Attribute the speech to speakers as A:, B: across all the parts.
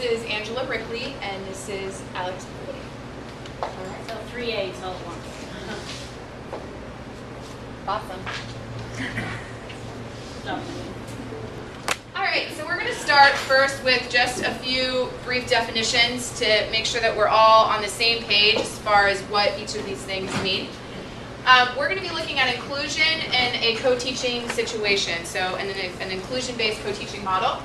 A: is Angela Rickley, and this is Alex Woody.
B: All right. So 3 A's all at once.
A: Awesome.
B: So,
A: All right, so we're going to start first with just a few brief definitions to make sure that we're all on the same page as far as what each of these things mean. We're going to be looking at inclusion in a co-teaching situation, so in an inclusion-based co-teaching model.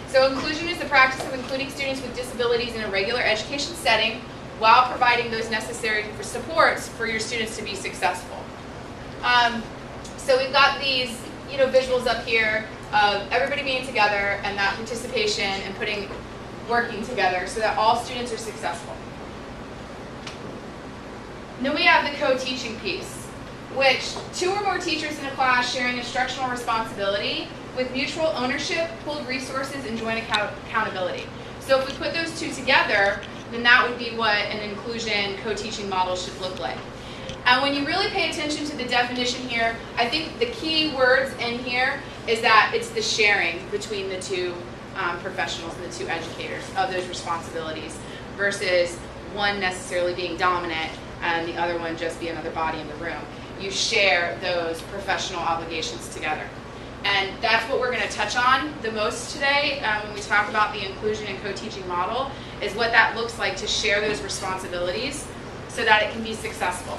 A: So inclusion is the practice of including students with disabilities in a regular education setting while providing those necessary supports for your students to be successful. So we've got these visuals up here of everybody being together and that participation and working together so that all students are successful. And then we have the co-teaching piece, which 2 or more teachers in a class sharing instructional responsibility with mutual ownership, pooled resources, and joint accountability. So if we put those 2 together, then that would be what an inclusion co-teaching model should look like. And when you really pay attention to the definition here, I think the key words in here is that it's the sharing between the 2 professionals and the 2 educators of those responsibilities versus one necessarily being dominant and the other one just be another body in the room. You share those professional obligations together. And that's what we're going to touch on the most today when we talk about the inclusion and co-teaching model, is what that looks like to share those responsibilities so that it can be successful.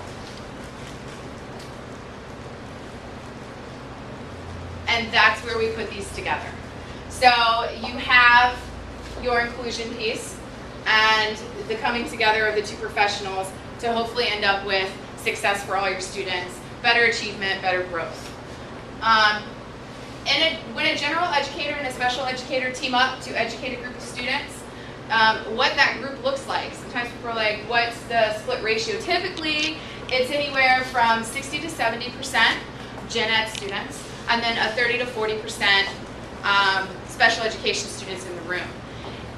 A: And that's where we put these together. So you have your inclusion piece and the coming together of the 2 professionals to hopefully end up with success for all your students, better achievement, better growth. When a general educator and a special educator team up to educate a group of students, what that group looks like. Sometimes people are like, what's the split ratio? Typically, it's anywhere from 60 to 70% gen ed students, and then a 30 to 40% special education students in the room.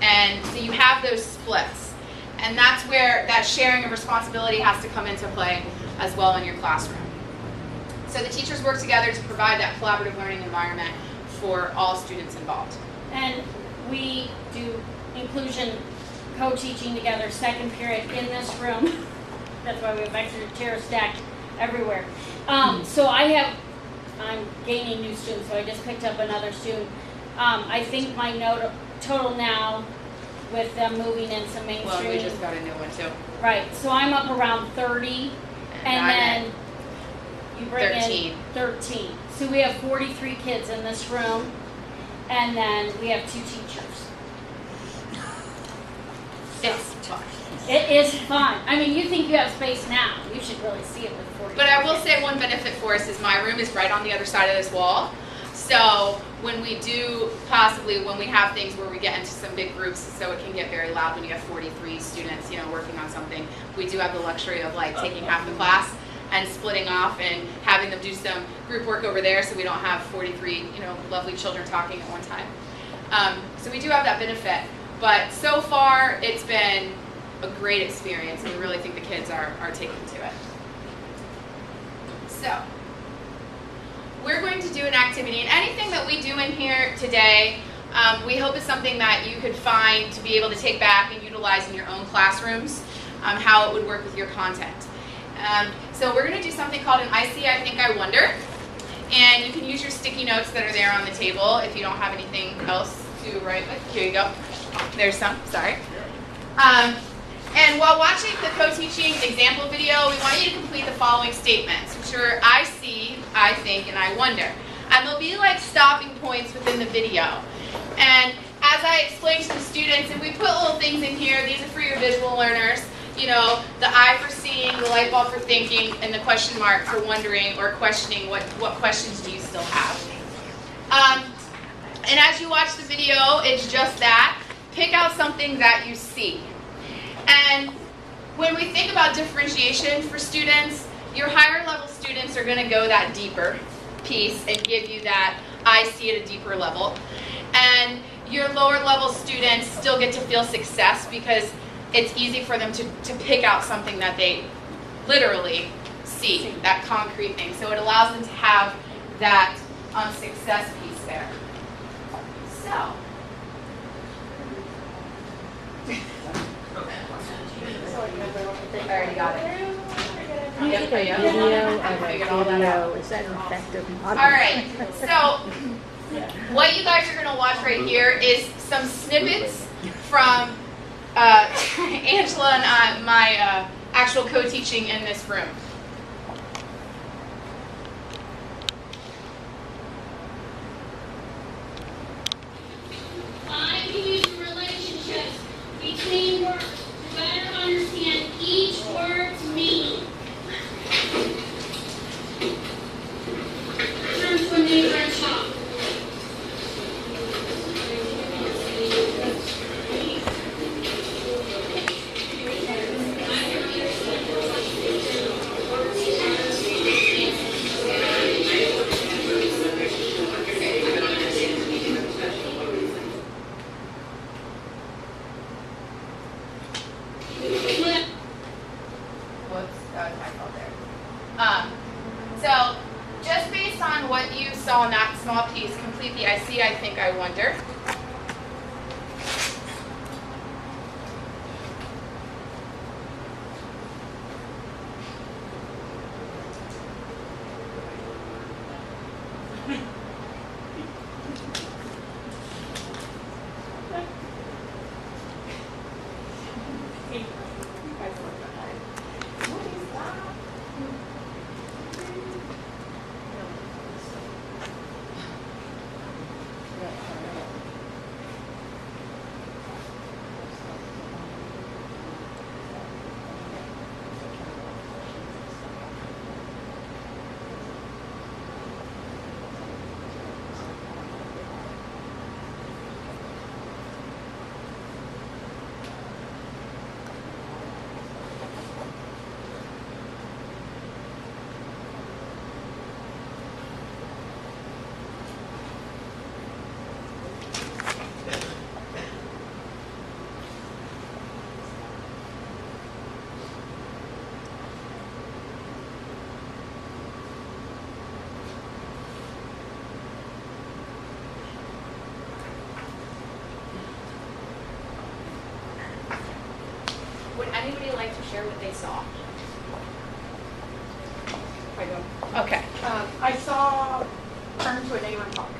A: And so you have those splits. And that's where that sharing of responsibility has to come into play as well in your classroom. So the teachers work together to provide that collaborative learning environment for all students involved.
B: and we do inclusion co-teaching together, second period in this room. That's why we have extra chairs stacked everywhere. So I'm gaining new students, so I just picked up another student. I think my total now, with them moving in some mainstream.
A: Well, we just got a new one too.
B: Right, so I'm up around 30, and then you bring
A: 13.
B: in 13. So we have 43 kids in this room, and then we have 2 teachers.
A: It's fun.
B: It is fun. I mean, you think you have space now. You should really see it with 43
A: But I will
B: kids.
A: say one benefit for us is my room is right on the other side of this wall. So when we have things where we get into some big groups, so it can get very loud when you have 43 students, working on something, we do have the luxury of taking half the class and splitting off and having them do some group work over there, so we don't have 43, lovely children talking at one time. So we do have that benefit. But so far, it's been a great experience, and we really think the kids are taking to it. So we're going to do an activity, and anything that we do in here today, we hope is something that you could find to be able to take back and utilize in your own classrooms, how it would work with your content. So we're going to do something called an I See, I Think, I Wonder, and you can use your sticky notes that are there on the table if you don't have anything else to write with. Here you go. There's some, sorry. And while watching the co-teaching example video, we want you to complete the following statements, which are I see, I think, and I wonder. And they'll be like stopping points within the video. And as I explained to the students, and we put little things in here, these are for your visual learners, the eye for seeing, the light bulb for thinking, and the question mark for wondering or questioning what questions do you still have. And as you watch the video, it's just that. Pick out something that you see. And when we think about differentiation for students, your higher level students are going to go that deeper piece and give you that I see at a deeper level. And your lower level students still get to feel success because it's easy for them to pick out something that they literally see, that concrete thing. So it allows them to have that success piece there. So I already got it.
C: You
A: Yep,
C: did a
A: yep.
C: video of
A: I
C: a
A: figured all that
C: video. Is that an effective model?
A: All right, so what you guys are going to watch right here is some snippets from Angela and my actual co-teaching in this room.
D: I can use the relationships between words to better understand each word's meaning. Turn to a neighbor and talk.
A: Whoops, that was my fault there. So, just based on what you saw in that small piece, complete the I see, I think, I wonder. Would anybody like to share what they saw?
E: I don't.
A: Okay.
E: I saw turn to a neighbor and talk.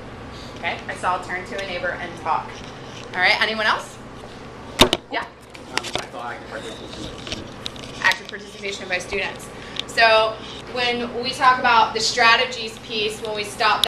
A: Okay, I saw turn to a neighbor and talk. All right, anyone else? Yeah?
F: I thought active participation.
A: Active participation by students. So when we talk about the strategies piece, when we stop